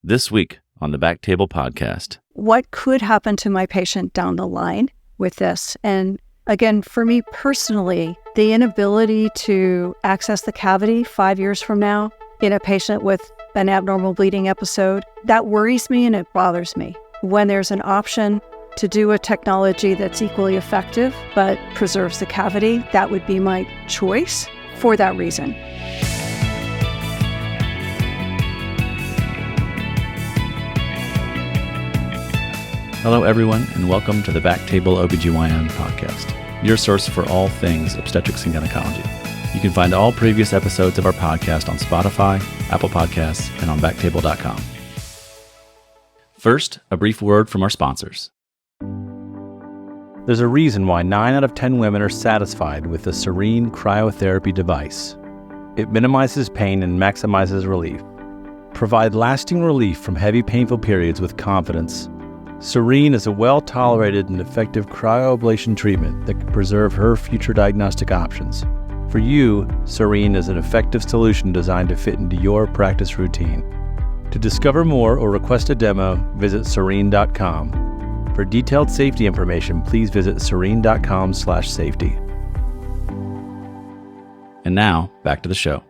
this week on the BackTable podcast. What could happen to my patient down the line with this? And again, for me personally, the inability to access the cavity 5 years from now in a patient with an abnormal bleeding episode, that worries me and it bothers me. When there's an option to do a technology that's equally effective but preserves the cavity, that would be my choice for that reason. Hello, everyone, and welcome to the BackTable OBGYN podcast, your source for all things obstetrics and gynecology. You can find all previous episodes of our podcast on Spotify, Apple Podcasts, and on BackTable.com. First, a brief word from our sponsors. There's a reason why 9 out of 10 women are satisfied with the Cerene Cryotherapy device. It minimizes pain and maximizes relief. Provide lasting relief from heavy, painful periods with confidence. Cerene is a well-tolerated and effective cryoablation treatment that can preserve her future diagnostic options. For you, Cerene is an effective solution designed to fit into your practice routine. To discover more or request a demo, visit cerene.com. For detailed safety information, please visit cerene.com/safety. And now, back to the show.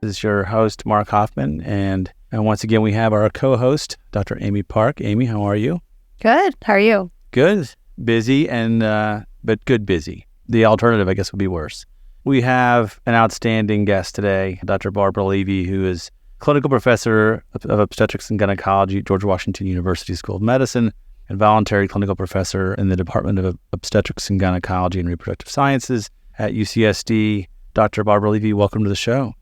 This is your host, Mark Hoffman, and once again, we have our co-host, Dr. Amy Park. Amy, how are you? Good. How are you? Good. Busy, but good busy. The alternative, I guess, would be worse. We have an outstanding guest today, Dr. Barbara Levy, who is clinical professor of obstetrics and gynecology at George Washington University School of Medicine and voluntary clinical professor in the Department of Obstetrics and Gynecology and Reproductive Sciences at UCSD. Dr. Barbara Levy, welcome to the show.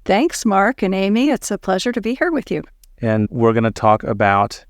Thanks, Mark and Amy. It's a pleasure to be here with you. And we're going to talk about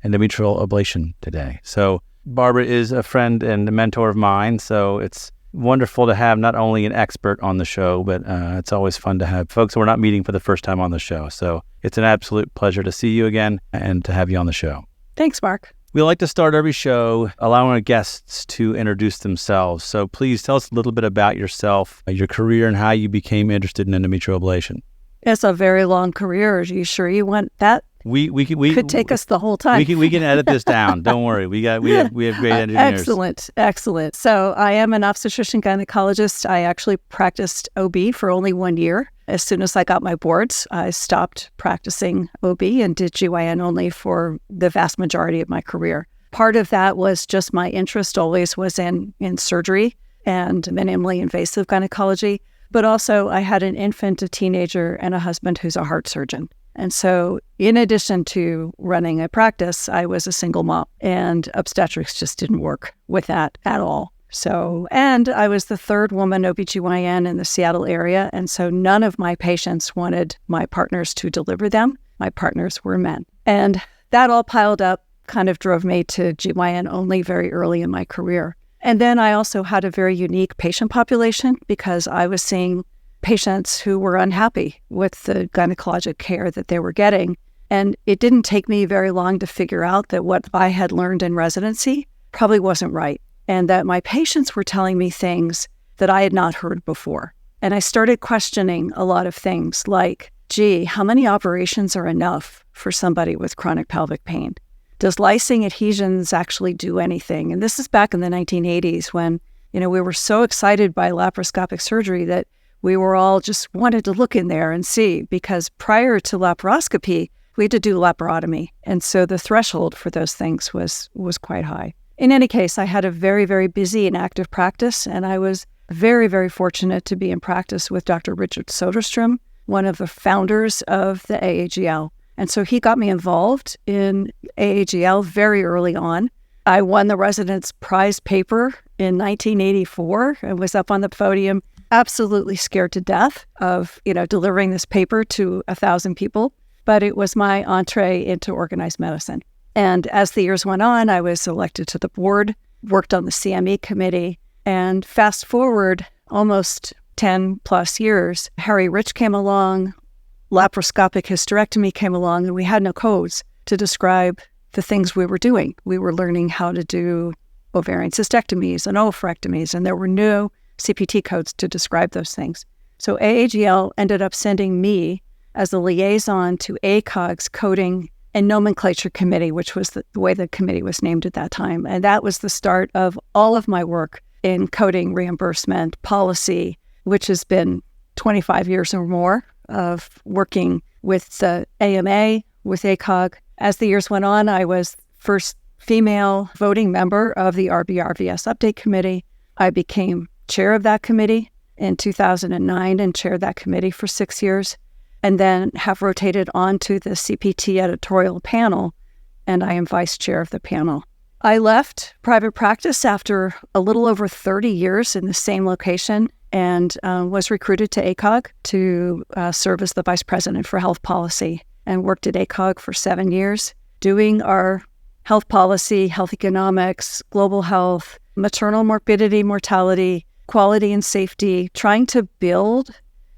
endometrial ablation today. So Barbara is a friend and a mentor of mine, so it's wonderful to have not only an expert on the show, but it's always fun to have folks who we're not meeting for the first time on the show. So it's an absolute pleasure to see you again and to have you on the show. Thanks, Mark. We like to start every show allowing our guests to introduce themselves. So please tell us a little bit about yourself, your career, and how you became interested in endometrial ablation. It's a very long career. Are you sure you want that? We could take us the whole time. We can edit this down. Don't worry. We have great engineers. Excellent. So I am an obstetrician gynecologist. I actually practiced OB for only 1 year. As soon as I got my boards, I stopped practicing OB and did GYN only for the vast majority of my career. Part of that was just my interest always was in surgery and minimally invasive gynecology. But also I had an infant, a teenager, and a husband who's a heart surgeon. And so in addition to running a practice, I was a single mom, and obstetrics just didn't work with that at all. So, and I was the third woman OBGYN in the Seattle area, and so none of my patients wanted my partners to deliver them. My partners were men. And that all piled up kind of drove me to GYN only very early in my career. And then I also had a very unique patient population because I was seeing patients who were unhappy with the gynecologic care that they were getting. And it didn't take me very long to figure out that what I had learned in residency probably wasn't right, and that my patients were telling me things that I had not heard before. And I started questioning a lot of things like, gee, how many operations are enough for somebody with chronic pelvic pain? Does lysing adhesions actually do anything? And this is back in the 1980s when, we were so excited by laparoscopic surgery that we were all just wanted to look in there and see, because prior to laparoscopy, we had to do laparotomy. And so the threshold for those things was quite high. In any case, I had a very, very busy and active practice, and I was very, very fortunate to be in practice with Dr. Richard Soderstrom, one of the founders of the AAGL. And so he got me involved in AAGL very early on. I won the Residence Prize paper in 1984 and was up on the podium, absolutely scared to death of, delivering this paper to 1,000 people. But it was my entree into organized medicine. And as the years went on, I was elected to the board, worked on the CME committee, and fast forward almost 10 plus years, Harry Rich came along, laparoscopic hysterectomy came along, and we had no codes to describe the things we were doing. We were learning how to do ovarian cystectomies and oophorectomies, and there were no CPT codes to describe those things. So AAGL ended up sending me as a liaison to ACOG's Coding and Nomenclature Committee, which was the way the committee was named at that time. And that was the start of all of my work in coding, reimbursement, policy, which has been 25 years or more of working with the AMA, with ACOG. As the years went on, I was first female voting member of the RBRVS Update Committee. I became chair of that committee in 2009 and chaired that committee for 6 years, and then have rotated onto the CPT editorial panel, and I am vice chair of the panel. I left private practice after a little over 30 years in the same location and was recruited to ACOG to serve as the vice president for health policy, and worked at ACOG for 7 years, doing our health policy, health economics, global health, maternal morbidity, mortality, quality and safety, trying to build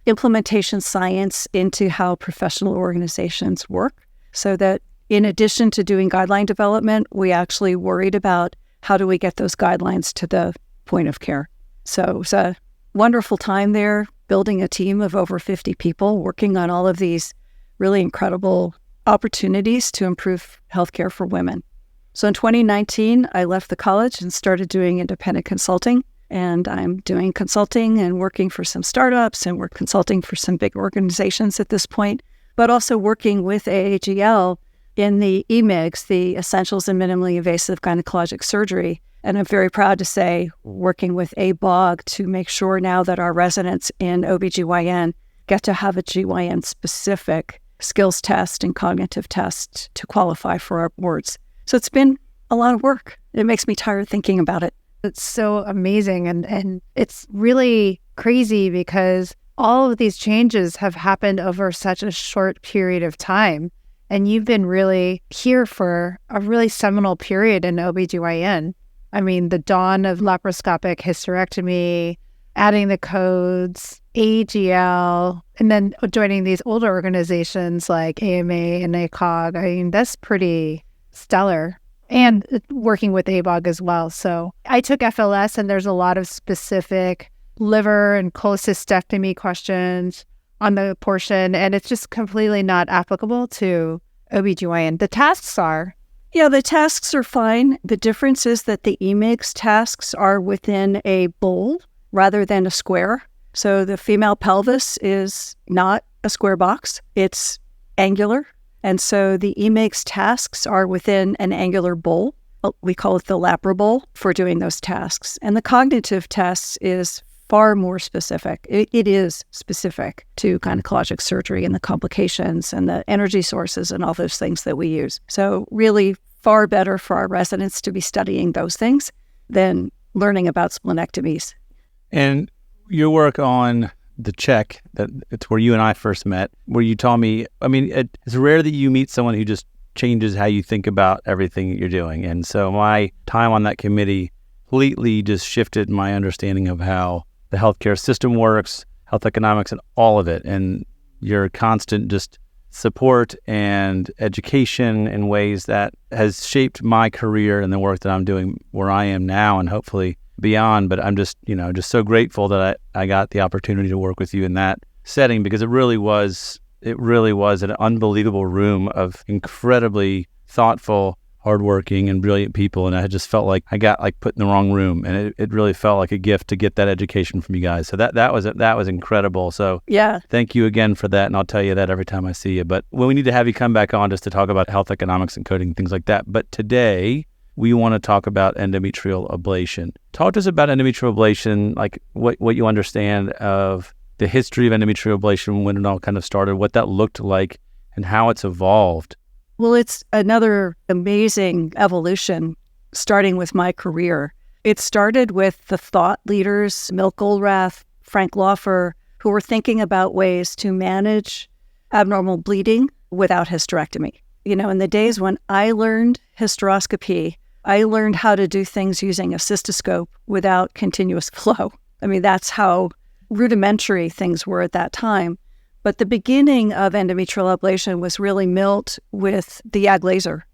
implementation science into how professional organizations work, so that in addition to doing guideline development, we actually worried about how do we get those guidelines to the point of care. So it was a wonderful time there, building a team of over 50 people, working on all of these really incredible opportunities to improve healthcare for women. So in 2019, I left the college and started doing independent consulting. And I'm doing consulting and working for some startups, and we're consulting for some big organizations at this point, but also working with AAGL in the EMIGS, the Essentials in Minimally Invasive Gynecologic Surgery. And I'm very proud to say, working with ABOG to make sure now that our residents in OBGYN get to have a GYN-specific skills test and cognitive test to qualify for our boards. So it's been a lot of work. It makes me tired thinking about it. It's so amazing. And it's really crazy because all of these changes have happened over such a short period of time. And you've been really here for a really seminal period in OBGYN. I mean, the dawn of laparoscopic hysterectomy, adding the codes, AGL, and then joining these older organizations like AMA and ACOG. I mean, that's pretty stellar. And working with ABOG as well. So I took FLS, and there's a lot of specific liver and cholecystectomy questions on the portion, and it's just completely not applicable to OBGYN. The tasks are. Yeah, the tasks are fine. The difference is that the EMIGS tasks are within a bowl rather than a square. So the female pelvis is not a square box. It's angular. And so the EMIGS tasks are within an angular bowl. We call it the LAPRA bowl for doing those tasks. And the cognitive tests is far more specific. It is specific to gynecologic surgery and the complications and the energy sources and all those things that we use. So really far better for our residents to be studying those things than learning about splenectomies. And your work on the check, that it's where you and I first met, where you taught me, I mean, it's rare that you meet someone who just changes how you think about everything that you're doing. And so my time on that committee completely just shifted my understanding of how the healthcare system works, health economics, and all of it. And your constant just support and education in ways that has shaped my career and the work that I'm doing where I am now and hopefully beyond. But I'm just, just so grateful that I got the opportunity to work with you in that setting, because it really was an unbelievable room of incredibly thoughtful, hardworking, and brilliant people. And I just felt like I got put in the wrong room, and it really felt like a gift to get that education from you guys. So that was incredible. So yeah, thank you again for that. And I'll tell you that every time I see you. But we need to have you come back on just to talk about health economics and coding, things like that. But today we want to talk about endometrial ablation. Talk to us about endometrial ablation, like what you understand of the history of endometrial ablation, when it all kind of started, what that looked like, and how it's evolved. Well, it's another amazing evolution, starting with my career. It started with the thought leaders, Milt Goldrath, Frank Laufer, who were thinking about ways to manage abnormal bleeding without hysterectomy. In the days when I learned hysteroscopy, I learned how to do things using a cystoscope without continuous flow. I mean, that's how rudimentary things were at that time. But the beginning of endometrial ablation was really Milt with the YAG laser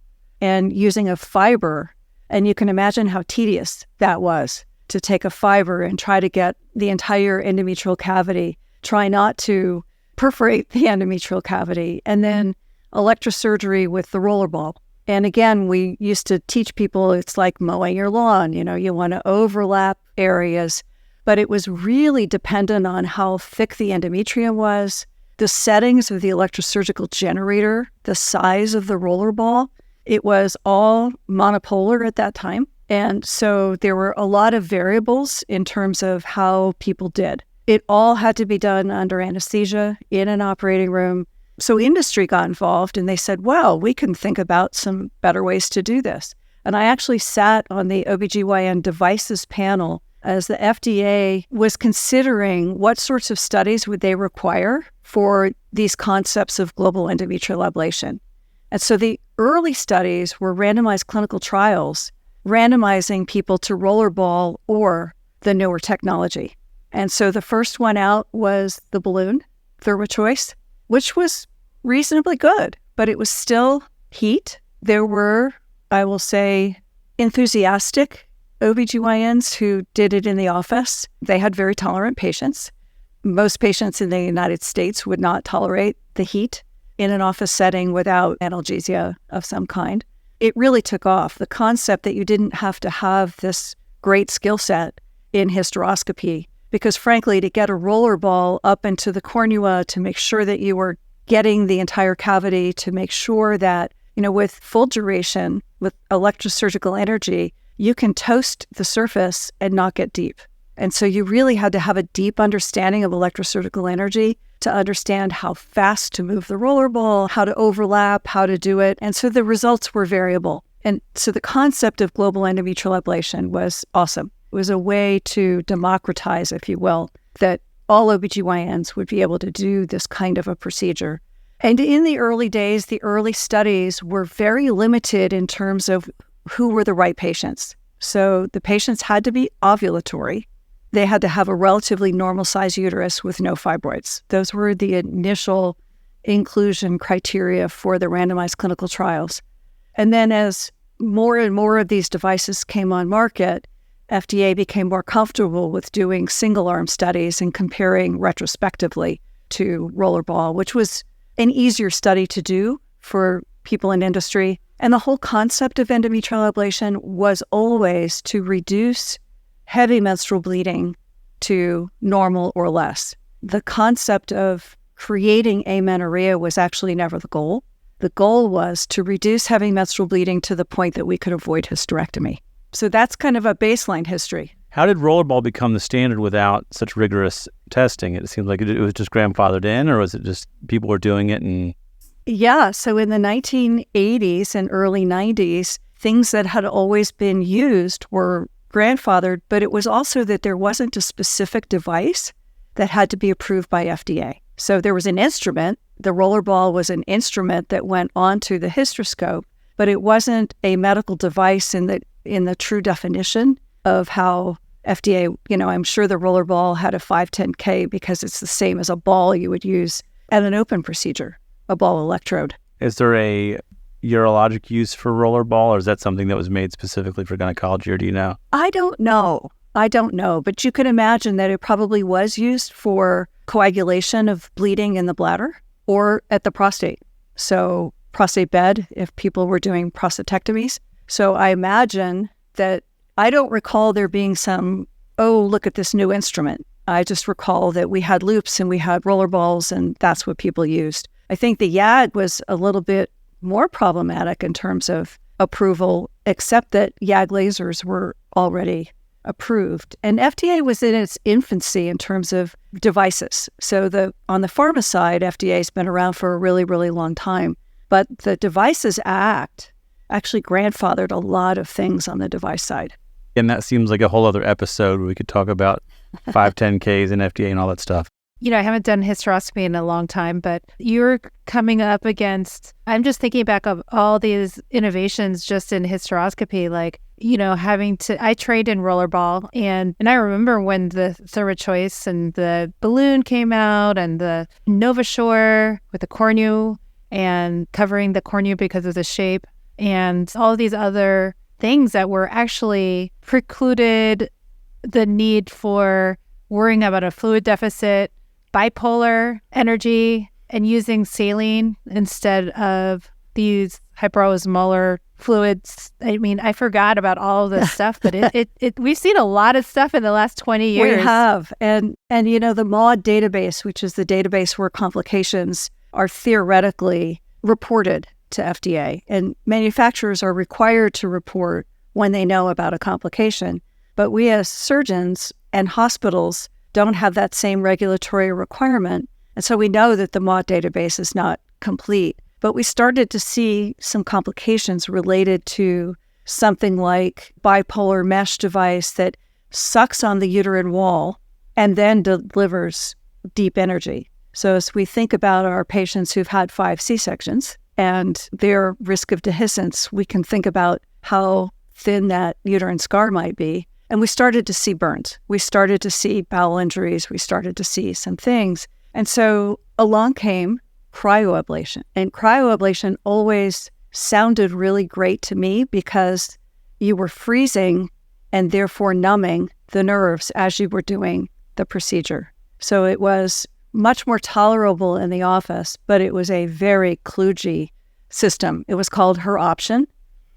and using a fiber. And you can imagine how tedious that was to take a fiber and try to get the entire endometrial cavity, try not to perforate the endometrial cavity, and then electrosurgery with the roller ball. And again, we used to teach people it's like mowing your lawn. You want to overlap areas, but it was really dependent on how thick the endometrium was, the settings of the electrosurgical generator, the size of the roller ball. It was all monopolar at that time. And so there were a lot of variables in terms of how people did. It all had to be done under anesthesia in an operating room. So industry got involved and they said, well, we can think about some better ways to do this. And I actually sat on the OBGYN devices panel as the FDA was considering what sorts of studies would they require for these concepts of global endometrial ablation. And so the early studies were randomized clinical trials, randomizing people to rollerball or the newer technology. And so the first one out was the balloon, ThermoChoice, which was reasonably good, but it was still heat. There were, I will say, enthusiastic OBGYNs who did it in the office. They had very tolerant patients. Most patients in the United States would not tolerate the heat in an office setting without analgesia of some kind. It really took off. The concept that you didn't have to have this great skill set in hysteroscopy, because frankly, to get a roller ball up into the cornua, to make sure that you were getting the entire cavity, to make sure that, with full duration, with electrosurgical energy, you can toast the surface and not get deep. And so you really had to have a deep understanding of electrosurgical energy to understand how fast to move the roller ball, how to overlap, how to do it. And so the results were variable. And so the concept of global endometrial ablation was awesome. It was a way to democratize, if you will, that all OBGYNs would be able to do this kind of a procedure. And in the early days, the early studies were very limited in terms of who were the right patients. So the patients had to be ovulatory. They had to have a relatively normal size uterus with no fibroids. Those were the initial inclusion criteria for the randomized clinical trials. And then as more and more of these devices came on market, FDA became more comfortable with doing single-arm studies and comparing retrospectively to rollerball, which was an easier study to do for people in industry. And the whole concept of endometrial ablation was always to reduce heavy menstrual bleeding to normal or less. The concept of creating amenorrhea was actually never the goal. The goal was to reduce heavy menstrual bleeding to the point that we could avoid hysterectomy. So that's kind of a baseline history. How did rollerball become the standard without such rigorous testing? It seems like it was just grandfathered in, or was it just people were doing it and... Yeah, so in the 1980s and early 90s, things that had always been used were grandfathered, but it was also that there wasn't a specific device that had to be approved by FDA. So there was an instrument. The rollerball was an instrument that went onto the hysteroscope, but it wasn't a medical device in the true definition of how FDA, I'm sure the rollerball had a 510K because it's the same as a ball you would use at an open procedure, a ball electrode. Is there a urologic use for rollerball, or is that something that was made specifically for gynecology, or do you know? I don't know, but you can imagine that it probably was used for coagulation of bleeding in the bladder or at the prostate. So prostate bed, if people were doing prostatectomies. So I imagine that I don't recall there being some, look at this new instrument. I just recall that we had loops and we had rollerballs, and that's what people used. I think the YAG was a little bit more problematic in terms of approval, except that YAG lasers were already approved. And FDA was in its infancy in terms of devices. So on the pharma side, FDA has been around for a really, really long time. But the Devices Act actually grandfathered a lot of things on the device side. And that seems like a whole other episode where we could talk about 510Ks and FDA and all that stuff. I haven't done hysteroscopy in a long time, but you're coming up against, I'm just thinking back of all these innovations just in hysteroscopy, like, I trained in rollerball, and I remember when the ThermoChoice and the balloon came out and the NovaSure with the cornu and covering the cornu because of the shape and all these other things that were actually precluded the need for worrying about a fluid deficit bipolar energy and using saline instead of these hyperosmolar fluids. I mean, I forgot about all of this stuff, but we've seen a lot of stuff in the last 20 years. We have. And you know, the MAUD database, which is the database where complications are theoretically reported to FDA, and manufacturers are required to report when they know about a complication. But we as surgeons and hospitals don't have that same regulatory requirement. And so we know that the MAUD database is not complete. But we started to see some complications related to something like bipolar mesh device that sucks on the uterine wall and then delivers deep energy. So as we think about our patients who've had 5 C-sections and their risk of dehiscence, we can think about how thin that uterine scar might be. And we started to see burns. We started to see bowel injuries. We started to see some things. And so along came cryoablation. And cryoablation always sounded really great to me because you were freezing and therefore numbing the nerves as you were doing the procedure. So it was much more tolerable in the office, but it was a very kludgy system. It was called her option.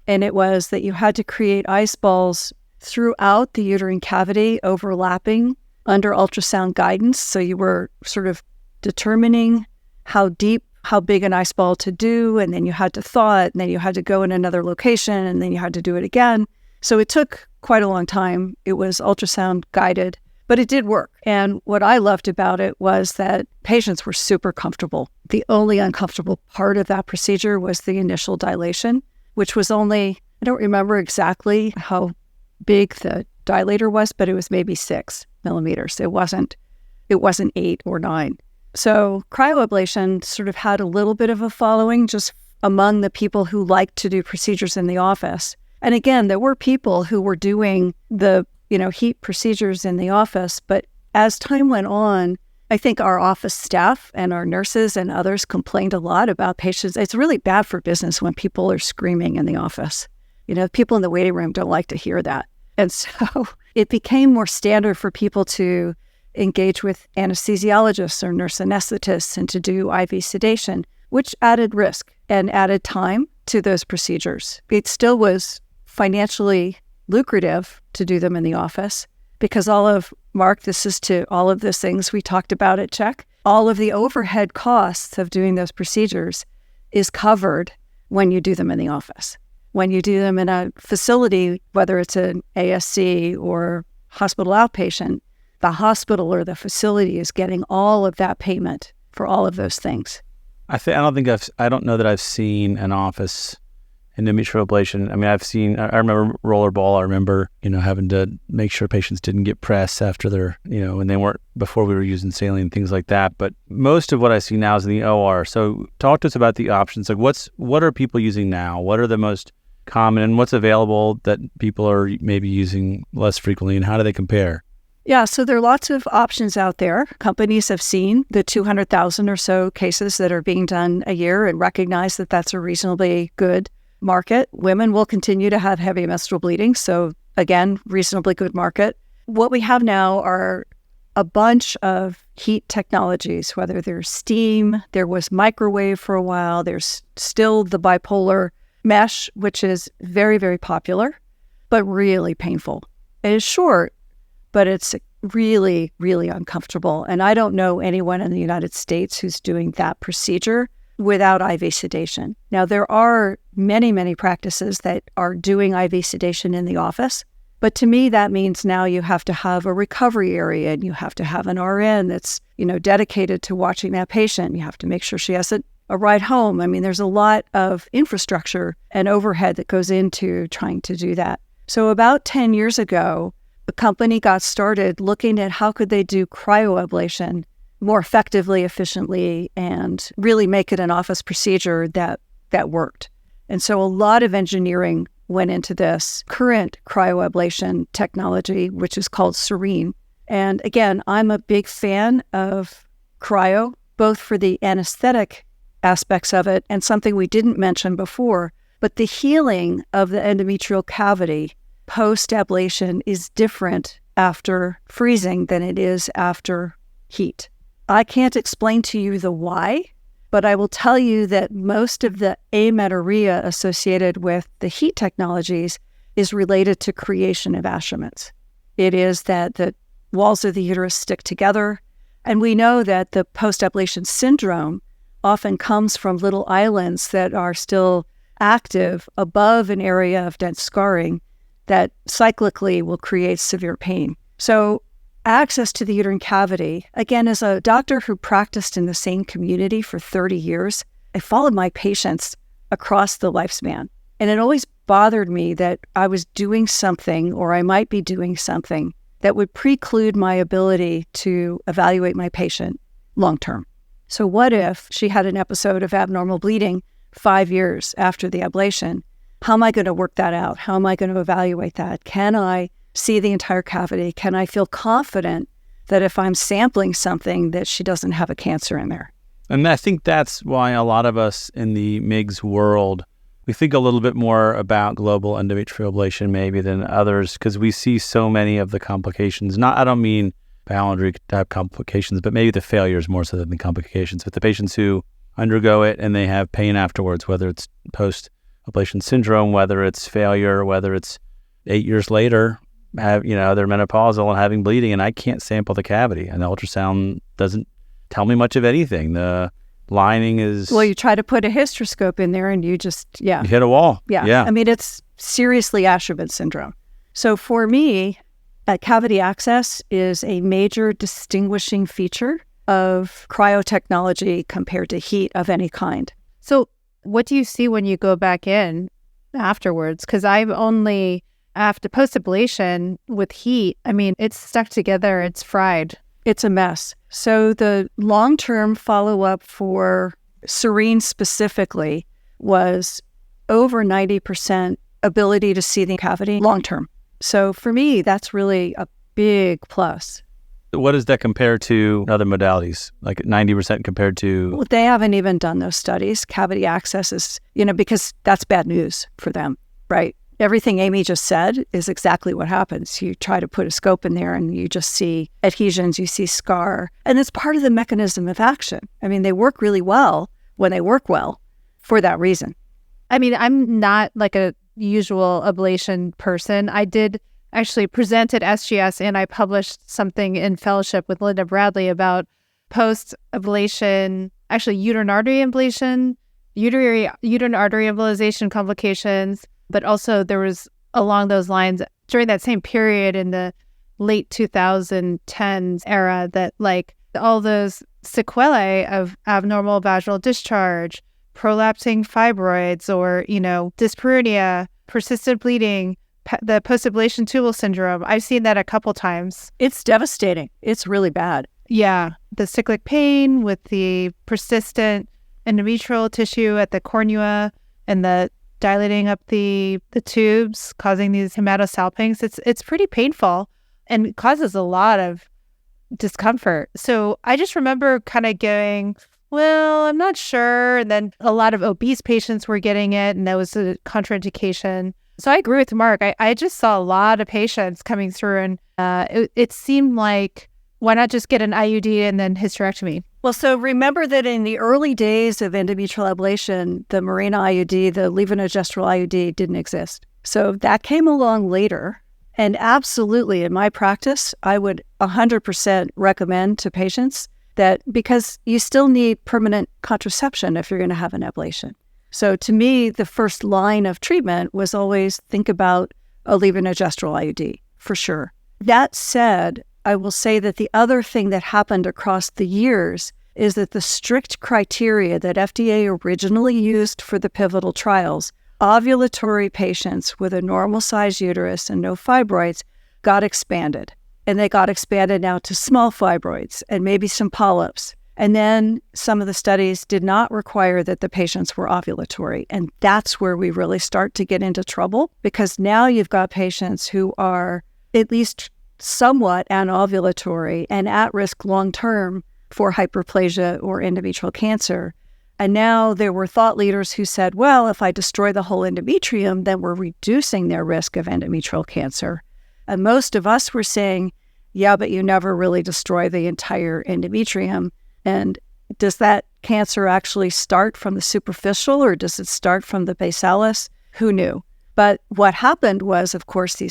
And it was that you had to create ice balls throughout the uterine cavity, overlapping under ultrasound guidance. So you were sort of determining how deep, how big an ice ball to do, and then you had to thaw it, and then you had to go in another location, and then you had to do it again. So it took quite a long time. It was ultrasound guided, but it did work. And what I loved about it was that patients were super comfortable. The only uncomfortable part of that procedure was the initial dilation, which was only, I don't remember exactly how big the dilator was, but it was maybe 6 millimeters. It wasn't 8 or 9. So cryoablation sort of had a little bit of a following just among the people who liked to do procedures in the office. And again, there were people who were doing the, heat procedures in the office. But as time went on, I think our office staff and our nurses and others complained a lot about patients. It's really bad for business when people are screaming in the office. People in the waiting room don't like to hear that. And so it became more standard for people to engage with anesthesiologists or nurse anesthetists and to do IV sedation, which added risk and added time to those procedures. It still was financially lucrative to do them in the office because this is to all of the things we talked about at CHEK, all of the overhead costs of doing those procedures is covered when you do them in the office. When you do them in a facility, whether it's an ASC or hospital outpatient, the hospital or the facility is getting all of that payment for all of those things. I don't know that I've seen an office endometrial ablation. I mean, I remember rollerball. I remember, having to make sure patients didn't get pressed after their, when they weren't, before we were using saline, things like that. But most of what I see now is in the OR. So talk to us about the options. Like what are people using now? What are the most common and what's available that people are maybe using less frequently, and how do they compare? Yeah, so there are lots of options out there. Companies have seen the 200,000 or so cases that are being done a year and recognize that that's a reasonably good market. Women will continue to have heavy menstrual bleeding, so again, reasonably good market. What we have now are a bunch of heat technologies, whether there's steam, there was microwave for a while, there's still the bipolar mesh, which is very, very popular, but really painful. It is short, but it's really, really uncomfortable. And I don't know anyone in the United States who's doing that procedure without IV sedation. Now, there are many, many practices that are doing IV sedation in the office. But to me, that means now you have to have a recovery area and you have to have an RN that's, dedicated to watching that patient. You have to make sure she has a ride home. I mean, there's a lot of infrastructure and overhead that goes into trying to do that. So about 10 years ago, the company got started looking at how could they do cryoablation more effectively, efficiently, and really make it an office procedure that worked. And so a lot of engineering went into this current cryoablation technology, which is called Cerene. And again, I'm a big fan of cryo, both for the anesthetic aspects of it and something we didn't mention before, but the healing of the endometrial cavity post-ablation is different after freezing than it is after heat. I can't explain to you the why, but I will tell you that most of the amenorrhea associated with the heat technologies is related to creation of aschaments. It is that the walls of the uterus stick together, and we know that the post-ablation syndrome often comes from little islands that are still active above an area of dense scarring that cyclically will create severe pain. So access to the uterine cavity, again, as a doctor who practiced in the same community for 30 years, I followed my patients across the lifespan. And it always bothered me that I was doing something, or I might be doing something, that would preclude my ability to evaluate my patient long-term. So what if she had an episode of abnormal bleeding 5 years after the ablation? How am I going to work that out? How am I going to evaluate that? Can I see the entire cavity? Can I feel confident that if I'm sampling something that she doesn't have a cancer in there? And I think that's why a lot of us in the MIGS world, we think a little bit more about global endometrial ablation maybe than others, because we see so many of the complications. I don't mean boundary type complications, but maybe the failures more so than the complications. But the patients who undergo it and they have pain afterwards, whether it's post-ablation syndrome, whether it's failure, whether it's 8 years later, they're menopausal and having bleeding, and I can't sample the cavity, and the ultrasound doesn't tell me much of anything. The lining is... Well, you try to put a hysteroscope in there and you just, You hit a wall. Yeah. I mean, it's seriously Aschamett syndrome. So for me, cavity access is a major distinguishing feature of cryotechnology compared to heat of any kind. So what do you see when you go back in afterwards? Because after post-ablation with heat, I mean, it's stuck together, it's fried. It's a mess. So the long-term follow-up for Cerene specifically was over 90% ability to see the cavity long-term. So for me, that's really a big plus. What does that compare to other modalities, like 90% compared to? Well, they haven't even done those studies. Cavity access is, because that's bad news for them, right? Everything Amy just said is exactly what happens. You try to put a scope in there and you just see adhesions, you see scar, and it's part of the mechanism of action. I mean, they work really well when they work well for that reason. I mean, I'm not like a usual ablation person. I did actually present at SGS and I published something in fellowship with Linda Bradley about post-ablation, actually uterine artery ablation, uterine artery embolization complications. But also there was, along those lines, during that same period in the late 2010s era, that like all those sequelae of abnormal vaginal discharge, prolapsing fibroids, or, dyspareunia, persistent bleeding, the post-ablation tubal syndrome. I've seen that a couple times. It's devastating. It's really bad. Yeah. The cyclic pain with the persistent endometrial tissue at the cornua and the dilating up the tubes, causing these hematosalpinx. It's pretty painful and causes a lot of discomfort. So I just remember kind of going, well, I'm not sure. And then a lot of obese patients were getting it, and that was a contraindication. So I agree with Mark. I just saw a lot of patients coming through, and it seemed like, why not just get an IUD and then hysterectomy? Well, so remember that in the early days of endometrial ablation, the Mirena IUD, the levonorgestrel IUD didn't exist. So that came along later. And absolutely, in my practice, I would 100% recommend to patients that, because you still need permanent contraception if you're going to have an ablation. So to me, the first line of treatment was always think about a levonorgestrel IUD, for sure. That said, I will say that the other thing that happened across the years is that the strict criteria that FDA originally used for the pivotal trials, ovulatory patients with a normal-sized uterus and no fibroids, got expanded. And they got expanded now to small fibroids and maybe some polyps. And then some of the studies did not require that the patients were ovulatory. And that's where we really start to get into trouble, because now you've got patients who are at least somewhat anovulatory and at risk long-term for hyperplasia or endometrial cancer. And now there were thought leaders who said, well, if I destroy the whole endometrium, then we're reducing their risk of endometrial cancer. And most of us were saying, yeah, but you never really destroy the entire endometrium. And does that cancer actually start from the superficial or does it start from the basalis? Who knew? But what happened was, of course,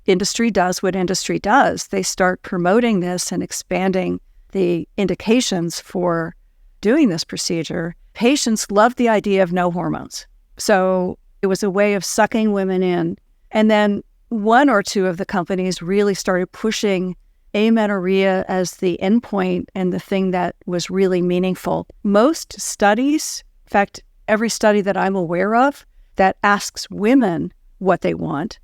industry does what industry does. They start promoting this and expanding the indications for doing this procedure. Patients loved the idea of no hormones. So it was a way of sucking women in. And then one or two of the companies really started pushing amenorrhea as the endpoint and the thing that was really meaningful. Most studies, in fact, every study that I'm aware of that asks women what they want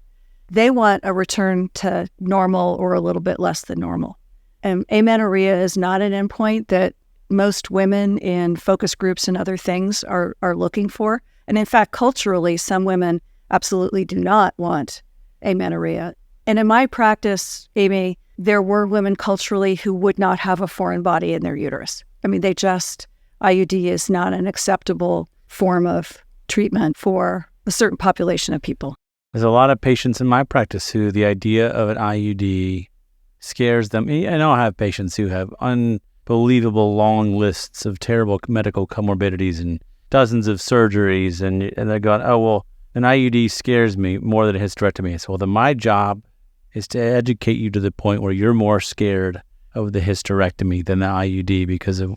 a return to normal or a little bit less than normal. And amenorrhea is not an endpoint that most women in focus groups and other things are looking for. And in fact, culturally, some women absolutely do not want amenorrhea. And in my practice, Amy, there were women culturally who would not have a foreign body in their uterus. I mean, IUD is not an acceptable form of treatment for a certain population of people. There's a lot of patients in my practice who the idea of an IUD scares them. I know I have patients who have unbelievable long lists of terrible medical comorbidities and dozens of surgeries, and they're going, oh, well, an IUD scares me more than a hysterectomy. So, well, then my job is to educate you to the point where you're more scared of the hysterectomy than the IUD because of,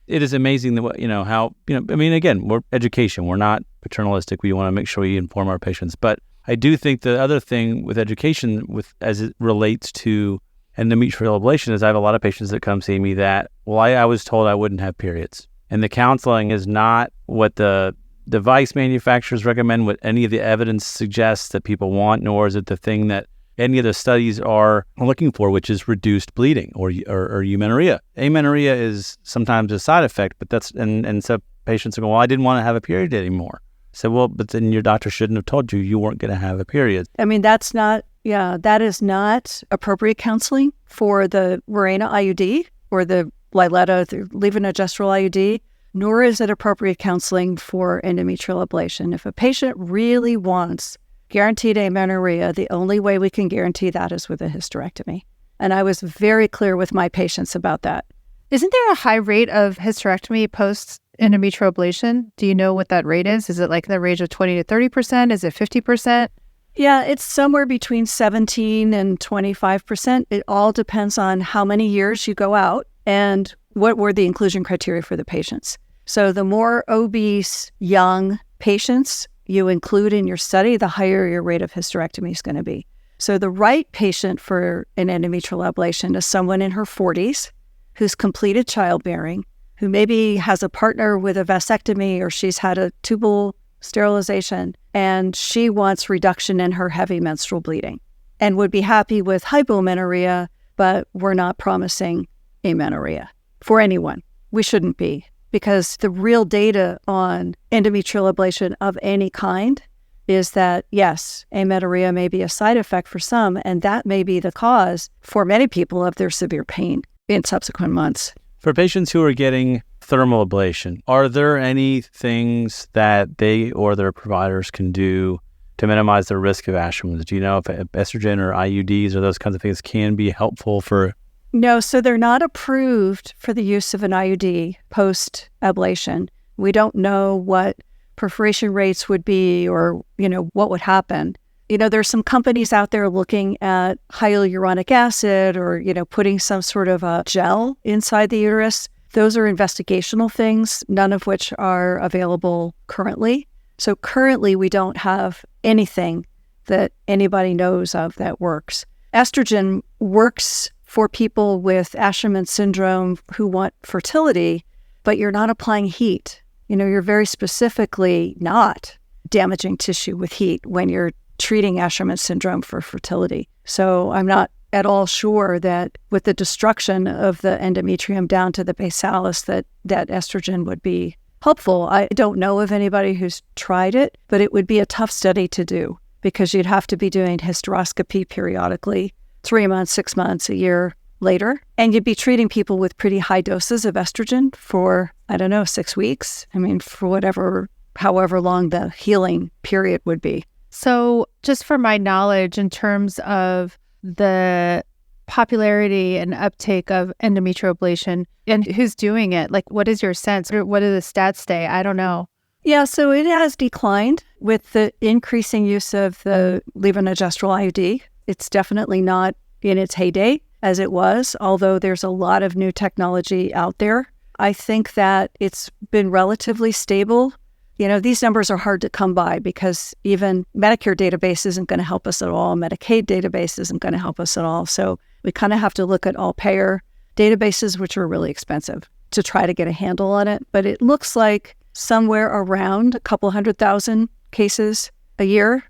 it is amazing that, how, again, we're education. We're not paternalistic. We want to make sure we inform our patients. But I do think the other thing with education, as it relates to endometrial ablation, is I have a lot of patients that come see me that, well, I was told I wouldn't have periods. And the counseling is not what the device manufacturers recommend, what any of the evidence suggests that people want, nor is it the thing that any of the studies are looking for, which is reduced bleeding or eumenorrhea. Amenorrhea is sometimes a side effect, but and so patients are going, well, I didn't want to have a period anymore. So, well, but then your doctor shouldn't have told you weren't going to have a period. I mean, that is not appropriate counseling for the Mirena IUD or the Liletta, the levonorgestrel IUD, nor is it appropriate counseling for endometrial ablation. If a patient really wants guaranteed amenorrhea, the only way we can guarantee that is with a hysterectomy. And I was very clear with my patients about that. Isn't there a high rate of hysterectomy post endometrial ablation? Do you know what that rate is? Is it like in the range of 20 to 30%? Is it 50%? Yeah, it's somewhere between 17 and 25%. It all depends on how many years you go out and what were the inclusion criteria for the patients. So the more obese, young patients you include in your study, the higher your rate of hysterectomy is going to be. So the right patient for an endometrial ablation is someone in her 40s who's completed childbearing, who maybe has a partner with a vasectomy or she's had a tubal sterilization, and she wants reduction in her heavy menstrual bleeding and would be happy with hypomenorrhea, but we're not promising amenorrhea for anyone. We shouldn't be, because the real data on endometrial ablation of any kind is that, yes, amenorrhea may be a side effect for some, and that may be the cause for many people of their severe pain in subsequent months. For patients who are getting thermal ablation, are there any things that they or their providers can do to minimize the risk of Asherman's? Do you know if estrogen or IUDs or those kinds of things can be helpful for? No, so they're not approved for the use of an IUD post-ablation. We don't know what perforation rates would be or, what would happen. There's some companies out there looking at hyaluronic acid or, putting some sort of a gel inside the uterus. Those are investigational things, none of which are available currently. So currently, we don't have anything that anybody knows of that works. Estrogen works for people with Asherman syndrome who want fertility, but you're not applying heat. You're very specifically not damaging tissue with heat when you're treating Asherman syndrome for fertility. So I'm not at all sure that with the destruction of the endometrium down to the basalis that estrogen would be helpful. I don't know of anybody who's tried it, but it would be a tough study to do because you'd have to be doing hysteroscopy periodically, 3 months, 6 months, a year later. And you'd be treating people with pretty high doses of estrogen for, 6 weeks. For however long the healing period would be. So just for my knowledge, in terms of the popularity and uptake of endometrial ablation and who's doing it? Like, what is your sense? Or what do the stats say? I don't know. Yeah, so it has declined with the increasing use of the levonorgestrel IUD. It's definitely not in its heyday as it was, although there's a lot of new technology out there. I think that it's been relatively stable. You know, these numbers are hard to come by because even Medicare database isn't going to help us at all. Medicaid database isn't going to help us at all. So we kind of have to look at all payer databases, which are really expensive, to try to get a handle on it. But it looks like somewhere around a couple 100,000 cases a year.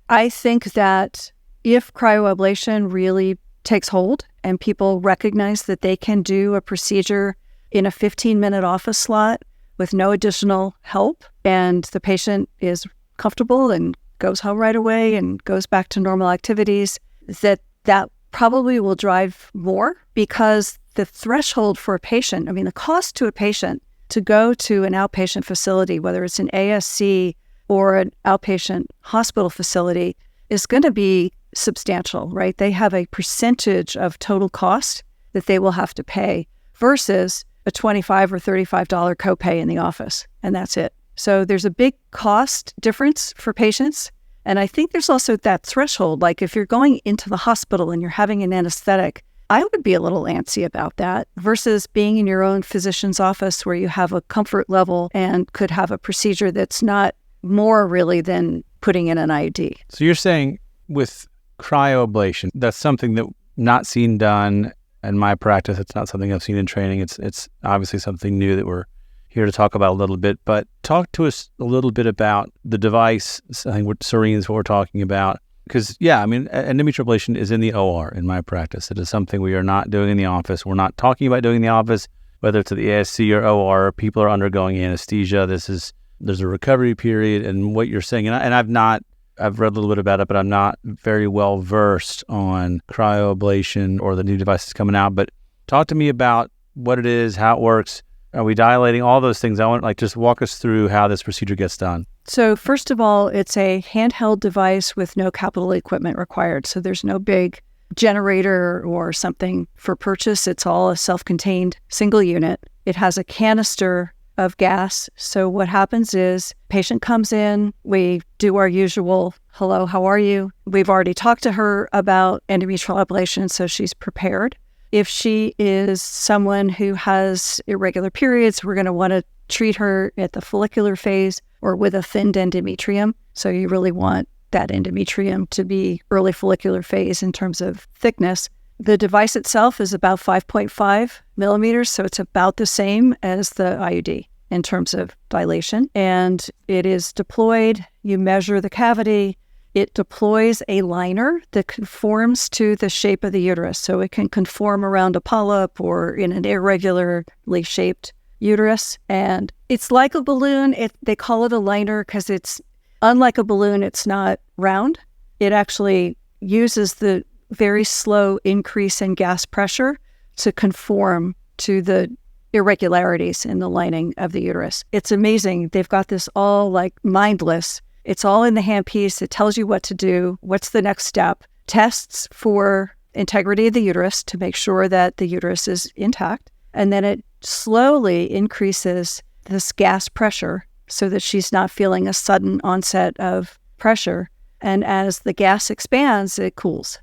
I think that if cryoablation really takes hold and people recognize that they can do a procedure in a 15-minute office slot with no additional help, and the patient is comfortable and goes home right away and goes back to normal activities, that probably will drive more, because the threshold for a patient, I mean, the cost to a patient to go to an outpatient facility, whether it's an ASC or an outpatient hospital facility, is going to be substantial, right? They have a percentage of total cost that they will have to pay versus a $25 or $35 copay in the office, and that's it. So there's a big cost difference for patients. And I think there's also that threshold, like if you're going into the hospital and you're having an anesthetic, I would be a little antsy about that versus being in your own physician's office where you have a comfort level and could have a procedure that's not more really than putting in an IUD. So you're saying with cryoablation, that's something that not seen done in my practice. It's not something I've seen in training. It's obviously something new that we're here to talk about a little bit. But talk to us a little bit about the device. I think Cerene is what we're talking about. Because, yeah, I mean, endometrial ablation is in the OR in my practice. It is something we are not doing in the office. We're not talking about doing in the office, whether it's at the ASC or OR. People are undergoing anesthesia. There's a recovery period, and what you're saying, I've read a little bit about it, but I'm not very well versed on cryoablation or the new devices coming out. But talk to me about what it is, how it works. Are we dilating? All those things. I want just walk us through how this procedure gets done. So first of all, it's a handheld device with no capital equipment required. So there's no big generator or something for purchase. It's all a self-contained single unit. It has a canister of gas. So what happens is patient comes in, we do our usual, hello, how are you? We've already talked to her about endometrial ablation, so she's prepared. If she is someone who has irregular periods, we're going to want to treat her at the follicular phase or with a thinned endometrium. So you really want that endometrium to be early follicular phase in terms of thickness. The device itself is about 5.5 millimeters, so it's about the same as the IUD in terms of dilation. And it is deployed, you measure the cavity, it deploys a liner that conforms to the shape of the uterus. So it can conform around a polyp or in an irregularly shaped uterus. And it's like a balloon. They call it a liner because it's unlike a balloon, it's not round. It actually uses the very slow increase in gas pressure to conform to the irregularities in the lining of the uterus. It's amazing. They've got this all like mindless. It's all in the handpiece. It tells you what to do. What's the next step? Tests for integrity of the uterus to make sure that the uterus is intact. And then it slowly increases this gas pressure so that she's not feeling a sudden onset of pressure. And as the gas expands, it cools.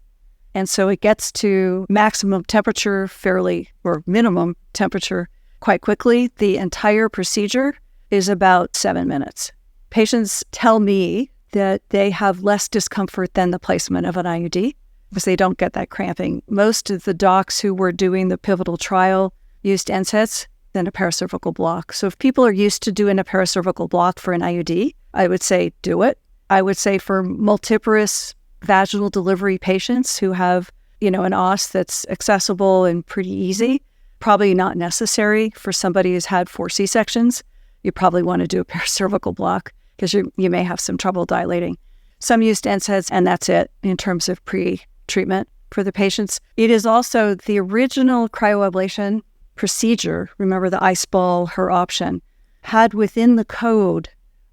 And so it gets to maximum temperature or minimum temperature quite quickly. The entire procedure is about 7 minutes. Patients tell me that they have less discomfort than the placement of an IUD because they don't get that cramping. Most of the docs who were doing the pivotal trial used NSAIDs than a paracervical block. So if people are used to doing a paracervical block for an IUD, I would say do it. I would say for multiparous vaginal delivery patients who have, an OS that's accessible and pretty easy, probably not necessary. For somebody who's had 4 C-sections, you probably want to do a paracervical block because you may have some trouble dilating. Some used NSAIDs, and that's it in terms of pre-treatment for the patients. It is also the original cryoablation procedure. Remember the ice ball, her option, had within the code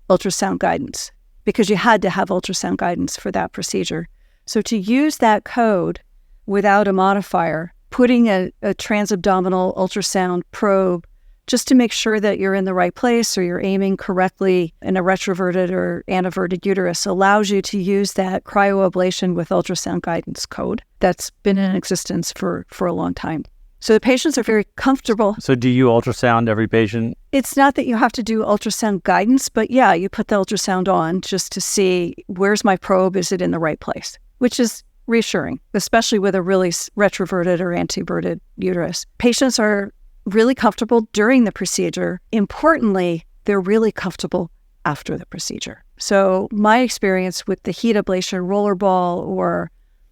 ultrasound guidance because you had to have ultrasound guidance for that procedure. So to use that code without a modifier, putting a transabdominal ultrasound probe just to make sure that you're in the right place or you're aiming correctly in a retroverted or anteverted uterus allows you to use that cryoablation with ultrasound guidance code that's been in existence for a long time. So the patients are very comfortable. So do you ultrasound every patient? It's not that you have to do ultrasound guidance, but yeah, you put the ultrasound on just to see where's my probe, is it in the right place, which is reassuring, especially with a really retroverted or anteverted uterus. Patients are really comfortable during the procedure. Importantly, they're really comfortable after the procedure. So my experience with the heat ablation rollerball or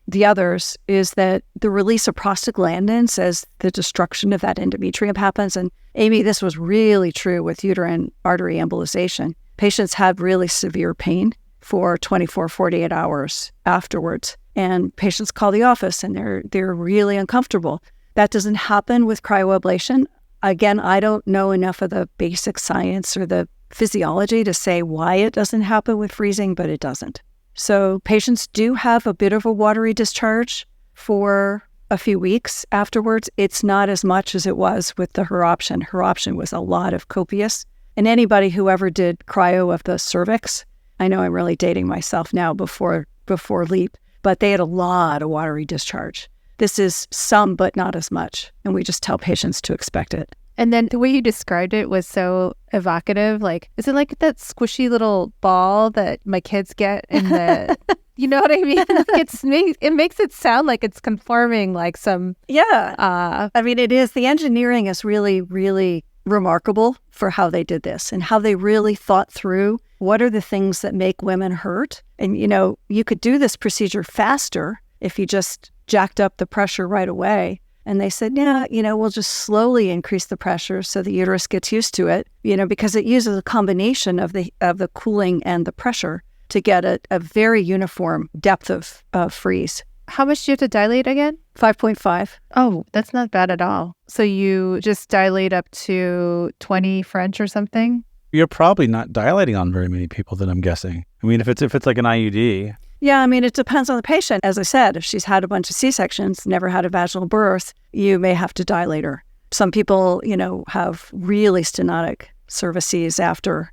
the others is that the release of prostaglandins as the destruction of that endometrium happens. And Amy, this was really true with uterine artery embolization. Patients had really severe pain for 24, 48 hours afterwards. And patients call the office and they're really uncomfortable. That doesn't happen with cryoablation. Again, I don't know enough of the basic science or the physiology to say why it doesn't happen with freezing, but it doesn't. So patients do have a bit of a watery discharge for a few weeks afterwards. It's not as much as it was with the her option. Her option was a lot of copious. And anybody who ever did cryo of the cervix, I know I'm really dating myself now before LEAP, but they had a lot of watery discharge. This is some, but not as much. And we just tell patients to expect it. And then the way you described it was so evocative. Like, is it like that squishy little ball that my kids get in the, you know what I mean? It makes it sound like it's conforming like some. Yeah. I mean, it is. The engineering is really, really remarkable for how they did this and how they really thought through what are the things that make women hurt. And, you could do this procedure faster if you just jacked up the pressure right away. And they said, yeah, we'll just slowly increase the pressure so the uterus gets used to it, because it uses a combination of the cooling and the pressure to get a very uniform depth of freeze. How much do you have to dilate again? 5.5. Oh, that's not bad at all. So you just dilate up to 20 French or something? You're probably not dilating on very many people, then I'm guessing. I mean, if it's like an IUD. Yeah, I mean, it depends on the patient. As I said, if she's had a bunch of C-sections, never had a vaginal birth, you may have to dilate her. Some people, have really stenotic cervices after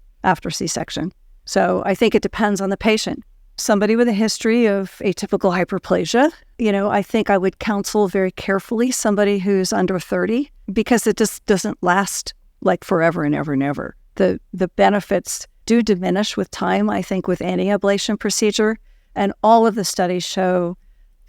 C-section. So I think it depends on the patient. Somebody with a history of atypical hyperplasia, I think I would counsel very carefully somebody who's under 30 because it just doesn't last like forever and ever and ever. The benefits do diminish with time, I think, with any ablation procedure. And all of the studies show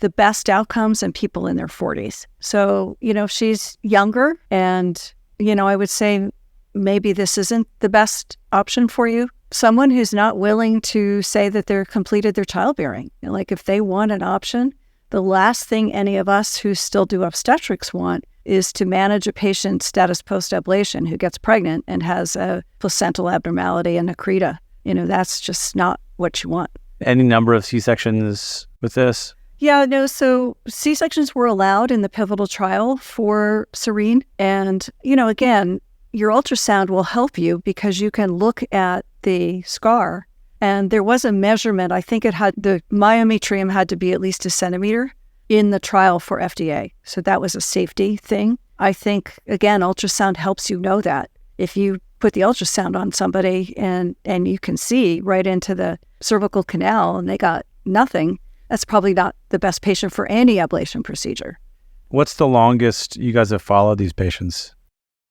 the best outcomes in people in their 40s. So, if she's younger and, I would say maybe this isn't the best option for you. Someone who's not willing to say that they're completed their childbearing. Like if they want an option, the last thing any of us who still do obstetrics want is to manage a patient status post-ablation who gets pregnant and has a placental abnormality and accreta. That's just not what you want. Any number of C-sections with this? Yeah, no, so C-sections were allowed in the pivotal trial for Cerene. And, again, your ultrasound will help you because you can look at the scar. And there was a measurement. I think the myometrium had to be at least 1 centimeter in the trial for FDA. So that was a safety thing. I think, again, ultrasound helps you know that. If you put the ultrasound on somebody and you can see right into the cervical canal and they got nothing, that's probably not the best patient for any ablation procedure. What's the longest you guys have followed these patients?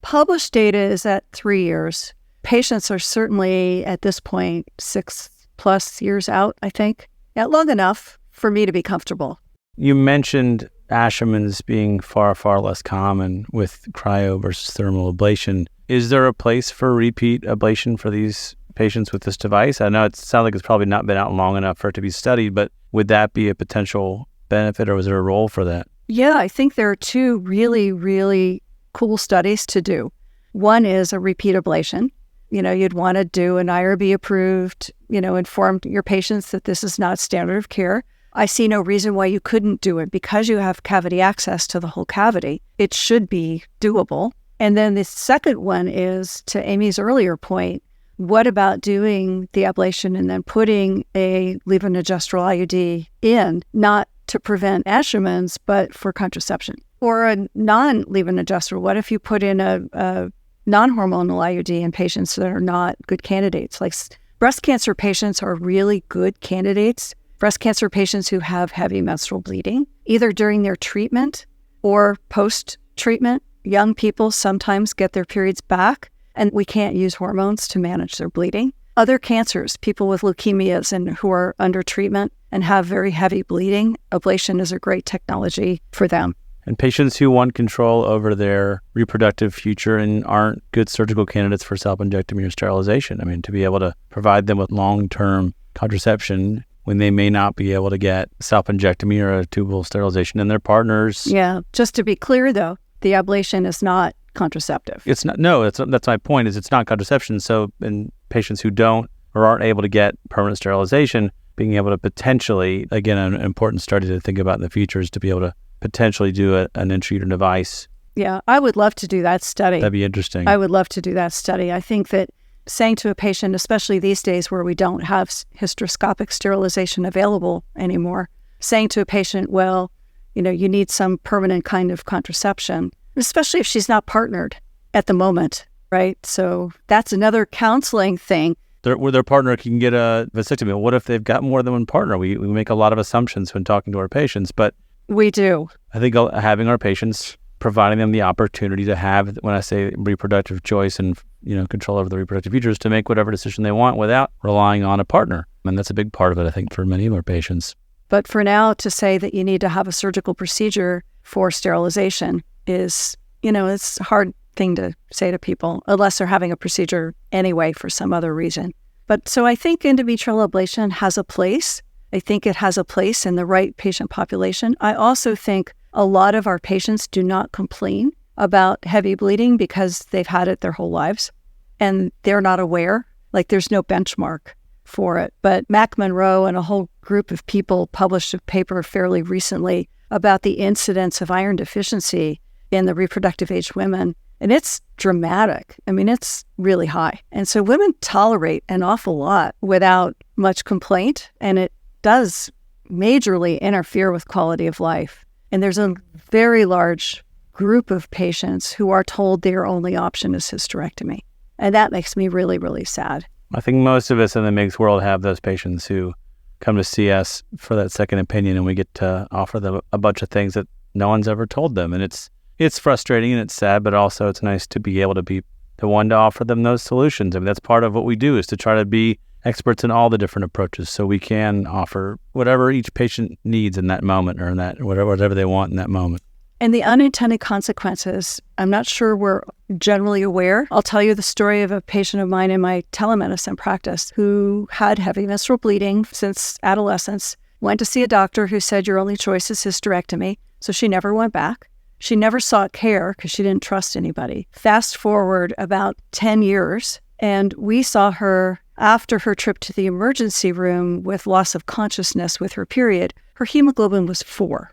Published data is at 3 years. Patients are certainly at this point 6+ years out, I think. Yeah, long enough for me to be comfortable. You mentioned Asherman's being far, far less common with cryo versus thermal ablation. Is there a place for repeat ablation for these patients with this device? I know it sounds like it's probably not been out long enough for it to be studied, but would that be a potential benefit or was there a role for that? Yeah, I think there are 2 really, really cool studies to do. One is a repeat ablation. You'd want to do an IRB approved, inform your patients that this is not standard of care. I see no reason why you couldn't do it because you have cavity access to the whole cavity. It should be doable. And then the second one is, to Amy's earlier point, what about doing the ablation and then putting a levonorgestrel IUD in, not to prevent Asherman's, but for contraception. Or a non-leave-in adjuster. What if you put in a non-hormonal IUD in patients that are not good candidates? Like breast cancer patients are really good candidates. Breast cancer patients who have heavy menstrual bleeding, either during their treatment or post-treatment. Young people sometimes get their periods back, and we can't use hormones to manage their bleeding. Other cancers, people with leukemias and who are under treatment and have very heavy bleeding, ablation is a great technology for them. And patients who want control over their reproductive future and aren't good surgical candidates for self-injectomy or sterilization. I mean, to be able to provide them with long-term contraception when they may not be able to get self-injectomy or a tubal sterilization in their partners. Yeah. Just to be clear, though, the ablation is not contraceptive. It's not. No, that's my point, is it's not contraception. So in patients who don't or aren't able to get permanent sterilization, being able to potentially, again, an important study to think about in the future is to be able to potentially do an intrauterine device. Yeah, I would love to do that study. That'd be interesting. I would love to do that study. I think that saying to a patient, especially these days where we don't have hysteroscopic sterilization available anymore, saying to a patient, well, you need some permanent kind of contraception, especially if she's not partnered at the moment, right? So that's another counseling thing. Where their partner can get a vasectomy. What if they've got more than one partner? We make a lot of assumptions when talking to our patients, but we do. I think having our patients, providing them the opportunity to have, when I say reproductive choice and control over the reproductive futures, to make whatever decision they want without relying on a partner. And that's a big part of it, I think, for many of our patients. But for now, to say that you need to have a surgical procedure for sterilization is, it's a hard thing to say to people, unless they're having a procedure anyway for some other reason. But so I think endometrial ablation has a place. I think it has a place in the right patient population. I also think a lot of our patients do not complain about heavy bleeding because they've had it their whole lives and they're not aware. Like there's no benchmark for it. But Mac Monroe and a whole group of people published a paper fairly recently about the incidence of iron deficiency in the reproductive age women. And it's dramatic. I mean, it's really high. And so women tolerate an awful lot without much complaint, and it does majorly interfere with quality of life. And there's a very large group of patients who are told their only option is hysterectomy. And that makes me really, really sad. I think most of us in the MIGS world have those patients who come to see us for that second opinion, and we get to offer them a bunch of things that no one's ever told them. And it's frustrating and it's sad, but also it's nice to be able to be the one to offer them those solutions. I mean, that's part of what we do, is to try to be experts in all the different approaches so we can offer whatever each patient needs in that moment, or in that whatever they want in that moment. And the unintended consequences, I'm not sure we're generally aware. I'll tell you the story of a patient of mine in my telemedicine practice who had heavy menstrual bleeding since adolescence, went to see a doctor who said your only choice is hysterectomy. So she never went back. She never sought care because she didn't trust anybody. Fast forward about 10 years, and we saw her after her trip to the emergency room with loss of consciousness with her period. Her hemoglobin was 4.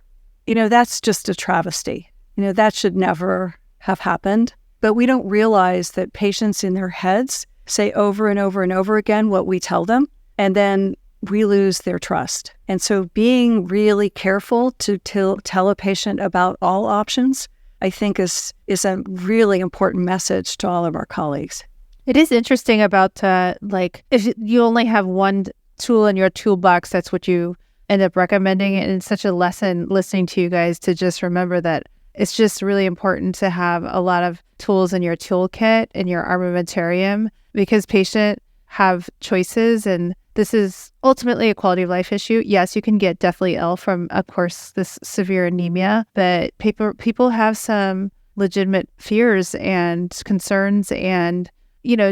That's just a travesty. That should never have happened. But we don't realize that patients in their heads say over and over and over again what we tell them, and then we lose their trust. And so being really careful to tell a patient about all options, I think is a really important message to all of our colleagues. It is interesting about, if you only have one tool in your toolbox, that's what you end up recommending. And it's such a lesson listening to you guys to just remember that it's just really important to have a lot of tools in your toolkit, in your armamentarium, because patients have choices, and this is ultimately a quality of life issue. Yes, you can get deathly ill from, of course, this severe anemia, but people have some legitimate fears and concerns, and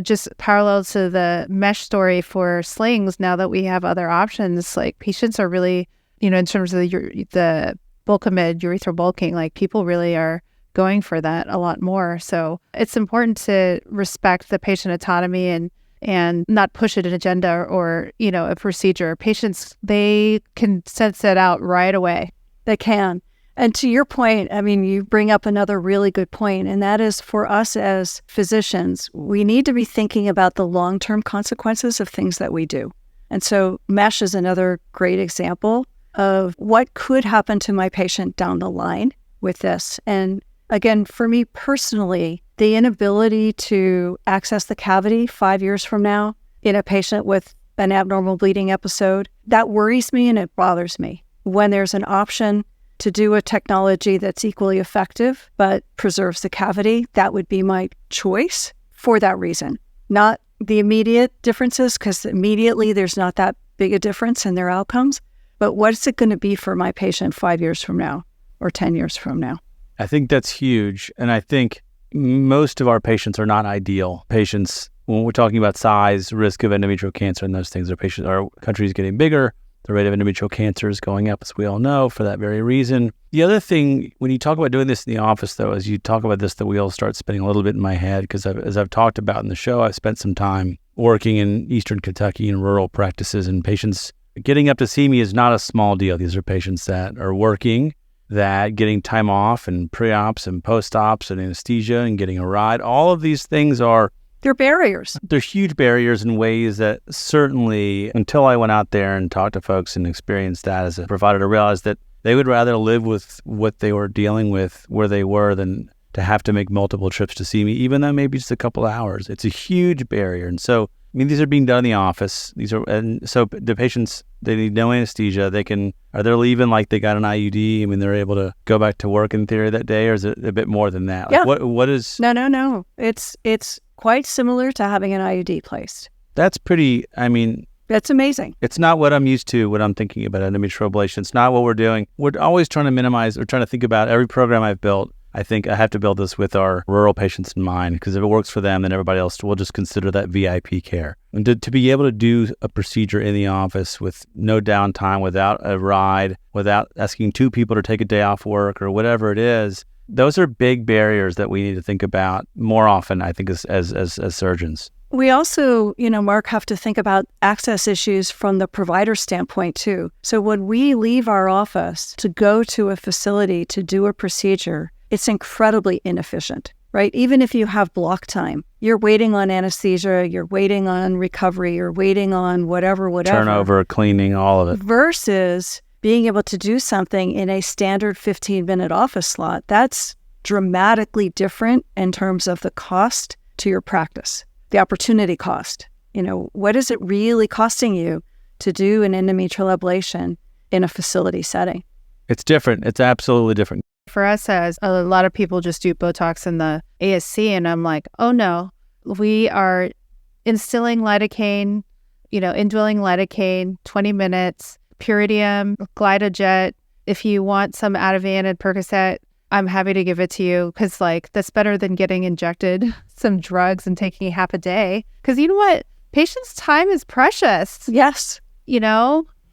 just parallel to the mesh story for slings, now that we have other options, like patients are really, in terms of the Bulkamid, urethral bulking, like people really are going for that a lot more. So it's important to respect the patient autonomy and not push an agenda or, a procedure. Patients, they can sense it out right away. They can. And to your point, you bring up another really good point, and that is for us as physicians, we need to be thinking about the long-term consequences of things that we do. And so mesh is another great example. of what could happen to my patient down the line with this. And again, for me personally, the inability to access the cavity 5 years from now in a patient with an abnormal bleeding episode, that worries me and it bothers me. When there's an option to do a technology that's equally effective but preserves the cavity, that would be my choice for that reason. Not the immediate differences, because immediately there's not that big a difference in their outcomes, but what is it going to be for my patient 5 years from now or 10 years from now? I think that's huge. And I think most of our patients are not ideal patients. When we're talking about size, risk of endometrial cancer and those things, our country is getting bigger. The rate of endometrial cancer is going up, as we all know, for that very reason. The other thing, when you talk about doing this in the office, though, as you talk about this, the wheels start spinning a little bit in my head, because as I've talked about in the show, I've spent some time working in Eastern Kentucky in rural practices, and patients getting up to see me is not a small deal. These are patients that are working, that getting time off and pre-ops and post-ops and anesthesia and getting a ride. All of these things they're barriers. They're huge barriers in ways that certainly, until I went out there and talked to folks and experienced that as a provider, to realize that they would rather live with what they were dealing with where they were than to have to make multiple trips to see me, even though maybe just a couple of hours. It's a huge barrier. And so, I mean, these are being done in the office. And so the patients, they need no anesthesia. Are they leaving like they got an IUD? I mean, they're able to go back to work in theory that day, or is it a bit more than that? Yeah. Like what is... No. It's quite similar to having an IUD placed. That's pretty, I mean... That's amazing. It's not what I'm used to when I'm thinking about endometrial ablation. It's not what we're doing. We're always trying to minimize or trying to think about every program I've built. I think I have to build this with our rural patients in mind, because if it works for them, then everybody else will just consider that VIP care. And to be able to do a procedure in the office with no downtime, without a ride, without asking two people to take a day off work or whatever it is, those are big barriers that we need to think about more often, I think, as surgeons. We also, Mark, have to think about access issues from the provider standpoint too. So when we leave our office to go to a facility to do a procedure, it's incredibly inefficient, right? Even if you have block time, you're waiting on anesthesia, you're waiting on recovery, you're waiting on whatever. Turnover, cleaning, all of it. Versus being able to do something in a standard 15-minute office slot. That's dramatically different in terms of the cost to your practice, the opportunity cost. What is it really costing you to do an endometrial ablation in a facility setting? It's different. It's absolutely different. For us, as a lot of people just do Botox in the ASC, and I'm like, oh no, we are instilling lidocaine, indwelling lidocaine, 20 minutes, Puridium, Glidojet. If you want some Ativan and Percocet, I'm happy to give it to you, because that's better than getting injected some drugs and taking half a day. Because you know what? Patients' time is precious. Yes.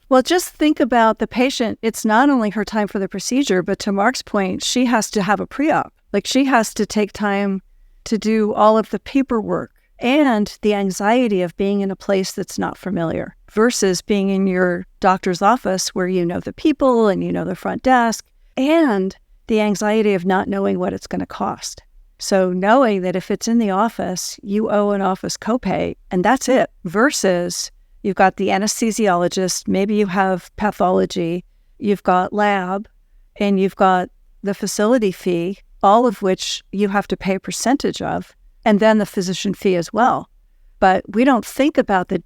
Well, just think about the patient. It's not only her time for the procedure, but to Mark's point, she has to have a pre-op. She has to take time to do all of the paperwork and the anxiety of being in a place that's not familiar versus being in your doctor's office where you know the people and you know the front desk, and the anxiety of not knowing what it's going to cost. So knowing that if it's in the office, you owe an office copay and that's it, versus you've got the anesthesiologist, maybe you have pathology, you've got lab, and you've got the facility fee, all of which you have to pay a percentage of, and then the physician fee as well. But we don't think about the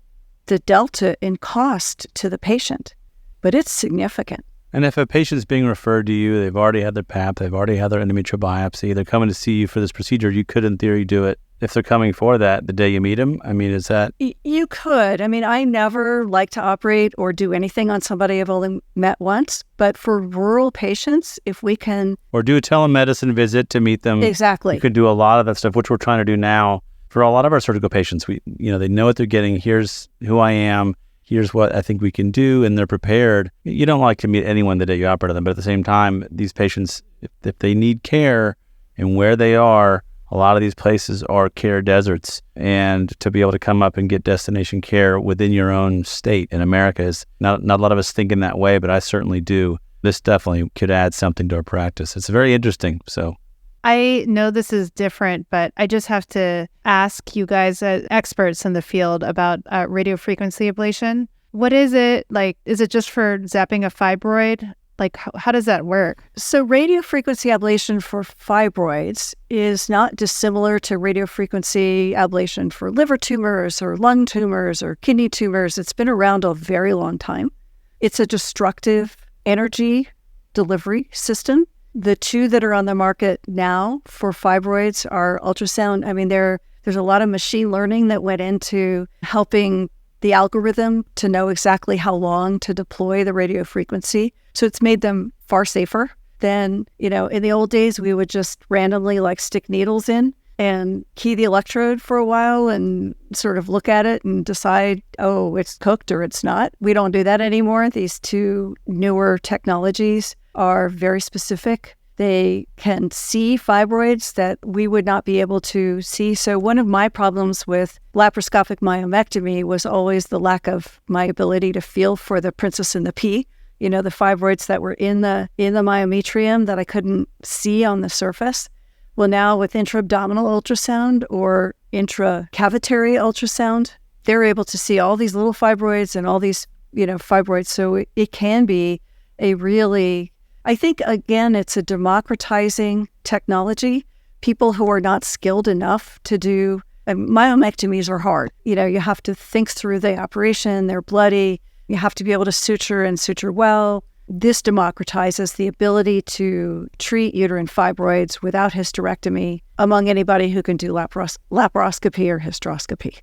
delta in cost to the patient, but it's significant. And if a patient's being referred to you, they've already had their PAP, they've already had their endometrial biopsy, they're coming to see you for this procedure, you could in theory do it. If they're coming for that the day you meet them, I mean, is that... You could. I mean, I never like to operate or do anything on somebody I've only met once, but for rural patients, if we can... Or do a telemedicine visit to meet them. Exactly. You could do a lot of that stuff, which we're trying to do now. For a lot of our surgical patients, they know what they're getting. Here's who I am. Here's what I think we can do, and they're prepared. You don't like to meet anyone the day you operate on them, but at the same time, these patients, if they need care and where they are, a lot of these places are care deserts, and to be able to come up and get destination care within your own state in America is not a lot of us think in that way, but I certainly do. This definitely could add something to our practice. It's very interesting. So I know this is different, but I just have to ask you guys, as experts in the field, about radiofrequency ablation. what is it? Like, is it just for zapping a fibroid? Like, how does that work? So radiofrequency ablation for fibroids is not dissimilar to radiofrequency ablation for liver tumors or lung tumors or kidney tumors. It's been around a very long time. It's a destructive energy delivery system. The two that are on the market now for fibroids are ultrasound. I mean, there's a lot of machine learning that went into helping the algorithm to know exactly how long to deploy the radiofrequency. So it's made them far safer than, in the old days, we would just randomly stick needles in and key the electrode for a while and sort of look at it and decide, oh, it's cooked or it's not. We don't do that anymore. These two newer technologies are very specific. They can see fibroids that we would not be able to see. So one of my problems with laparoscopic myomectomy was always the lack of my ability to feel for the princess and the pea, the fibroids that were in the myometrium that I couldn't see on the surface. Well, now with intra-abdominal ultrasound or intracavitary ultrasound, they're able to see all these little fibroids and all these, fibroids. So it can be a really, I think, again, it's a democratizing technology. People who are not skilled enough to do, myomectomies are hard. You have to think through the operation. They're bloody. You have to be able to suture and suture well. This democratizes the ability to treat uterine fibroids without hysterectomy among anybody who can do laparoscopy or hysteroscopy.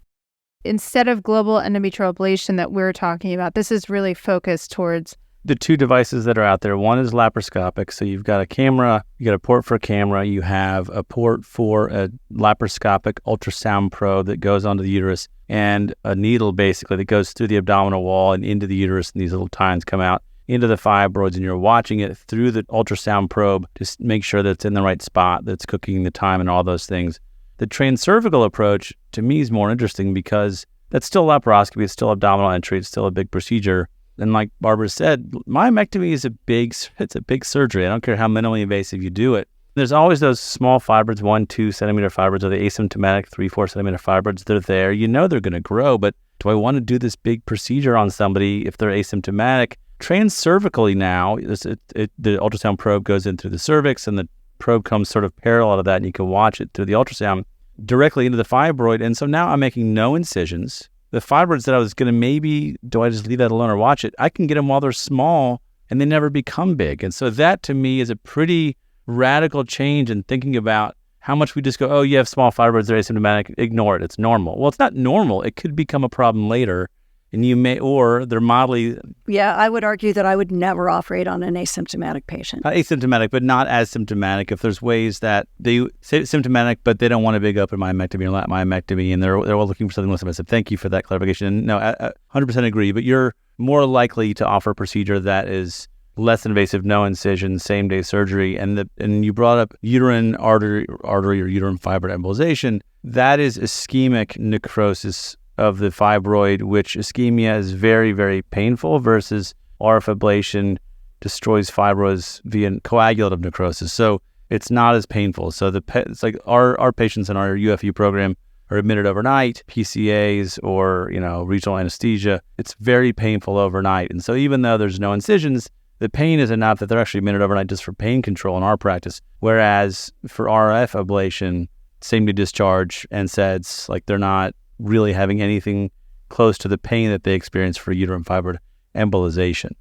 Instead of global endometrial ablation that we're talking about, this is really focused towards the two devices that are out there. One is laparoscopic. So you've got a camera, you got a port for a camera, you have a port for a laparoscopic ultrasound probe that goes onto the uterus, and a needle basically that goes through the abdominal wall and into the uterus, and these little tines come out into the fibroids, and you're watching it through the ultrasound probe to make sure that it's in the right spot, that's cooking the time and all those things. The transcervical approach to me is more interesting because that's still laparoscopy, it's still abdominal entry, it's still a big procedure. And like Barbara said, myomectomy is it's a big surgery. I don't care how minimally invasive you do it. There's always those small fibroids, 1-2 centimeter fibroids, or the asymptomatic 3-4 centimeter fibroids. They're there. They're going to grow, but do I want to do this big procedure on somebody if they're asymptomatic? Transcervically now, the ultrasound probe goes in through the cervix, and the probe comes sort of parallel to that, and you can watch it through the ultrasound directly into the fibroid. And so now I'm making no incisions. The fibroids that I was going to do I just leave that alone or watch it? I can get them while they're small and they never become big. And so that to me is a pretty radical change in thinking about how much we just go, oh, you have small fibroids, they're asymptomatic, ignore it, it's normal. Well, it's not normal. It could become a problem later. And or they're mildly... Yeah, I would argue that I would never operate on an asymptomatic patient. Asymptomatic, but not as symptomatic. If there's ways that they say symptomatic, but they don't want a big open myomectomy or lat myomectomy, and they're all looking for something less invasive. Thank you for that clarification. And no, I 100% agree, but you're more likely to offer a procedure that is less invasive, no incision, same-day surgery. And you brought up uterine artery or uterine fibroid embolization. That is ischemic necrosis of the fibroid, which ischemia is very, very painful, versus RF ablation destroys fibroids via coagulative necrosis. So it's not as painful. So it's like our patients in our UFU program are admitted overnight, PCAs or, regional anesthesia. It's very painful overnight. And so even though there's no incisions, the pain is enough that they're actually admitted overnight just for pain control in our practice. Whereas for RF ablation, same day discharge, NSAIDs, they're not really having anything close to the pain that they experience for uterine fibroid embolization.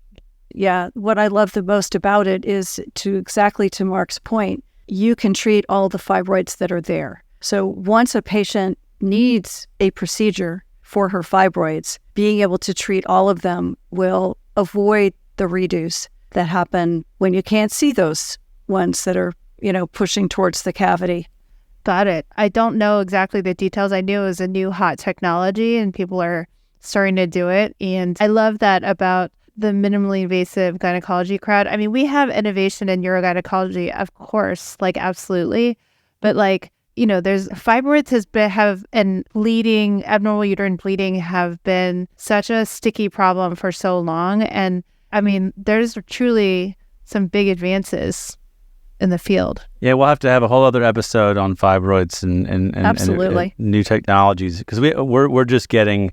Yeah, what I love the most about it is exactly to Mark's point, you can treat all the fibroids that are there. So once a patient needs a procedure for her fibroids, being able to treat all of them will avoid the redos that happen when you can't see those ones that are, pushing towards the cavity. Got it. I don't know exactly the details. I knew it was a new hot technology and people are starting to do it. And I love that about the minimally invasive gynecology crowd. I mean, we have innovation in urogynecology, of course, absolutely. But there's fibroids and bleeding, abnormal uterine bleeding have been such a sticky problem for so long. And I mean, there's truly some big advances in the field. Yeah, we'll have to have a whole other episode on fibroids and Absolutely. and new technologies, because we're just getting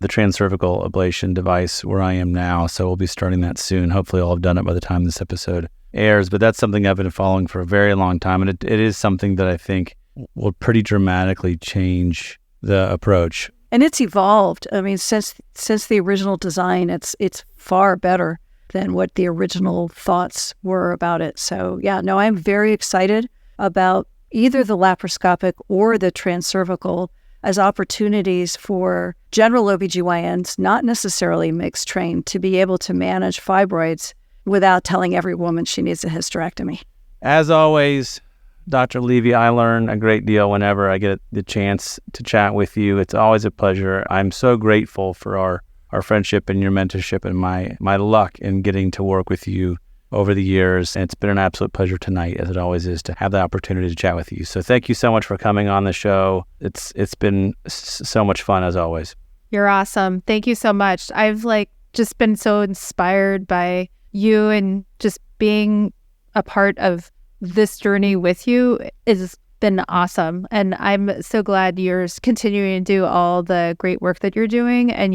the transcervical ablation device where I am now. So we'll be starting that soon. Hopefully I'll have done it by the time this episode airs. But that's something I've been following for a very long time. And it is something that I think will pretty dramatically change the approach. And it's evolved. I mean, since the original design, it's far better than what the original thoughts were about it. So yeah, no, I'm very excited about either the laparoscopic or the transcervical as opportunities for general OBGYNs, not necessarily mixed trained, to be able to manage fibroids without telling every woman she needs a hysterectomy. As always, Dr. Levy, I learn a great deal whenever I get the chance to chat with you. It's always a pleasure. I'm so grateful for our friendship and your mentorship and my luck in getting to work with you over the years. And it's been an absolute pleasure tonight, as it always is, to have the opportunity to chat with you. So thank you so much for coming on the show. It's been so much fun, as always. You're awesome. Thank you so much. I've just been so inspired by you, and just being a part of this journey with you has been awesome. And I'm so glad you're continuing to do all the great work that you're doing. And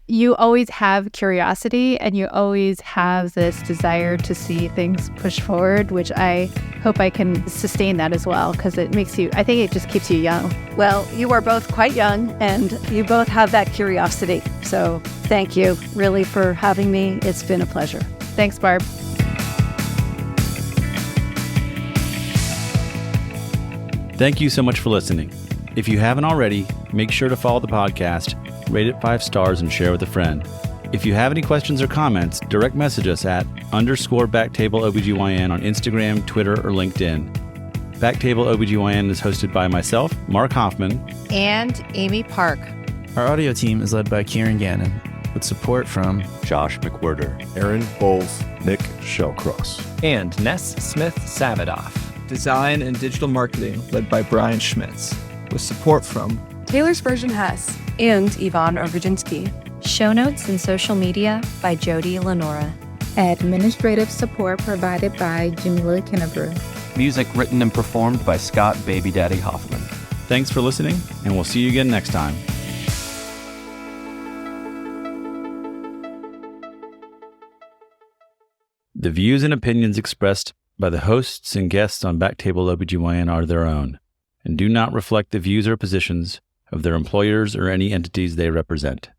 you always have curiosity, and you always have this desire to see things push forward, which I hope I can sustain that as well, because I think it just keeps you young. Well, you are both quite young, and you both have that curiosity. So thank you really for having me. It's been a pleasure. Thanks, Barb. Thank you so much for listening. If you haven't already, make sure to follow the podcast, rate it 5 stars, and share with a friend. If you have any questions or comments, direct message us at _BackTable OBGYN on Instagram, Twitter, or LinkedIn. BackTable OBGYN is hosted by myself, Mark Hoffman, and Amy Park. Our audio team is led by Kieran Gannon, with support from Josh McWhirter, Aaron Bowles, Nick Shellcross, and Ness Smith-Savadoff. Design and digital marketing led by Brian Schmitz, with support from Taylor's Version Hess and Yvonne Orgodzinsky. Show notes and social media by Jody Lenora. Administrative support provided by Jamila Kennebrew. Music written and performed by Scott Baby Daddy Hoffman. Thanks for listening, and we'll see you again next time. The views and opinions expressed by the hosts and guests on BackTable OBGYN are their own, and do not reflect the views or positions of their employers or any entities they represent.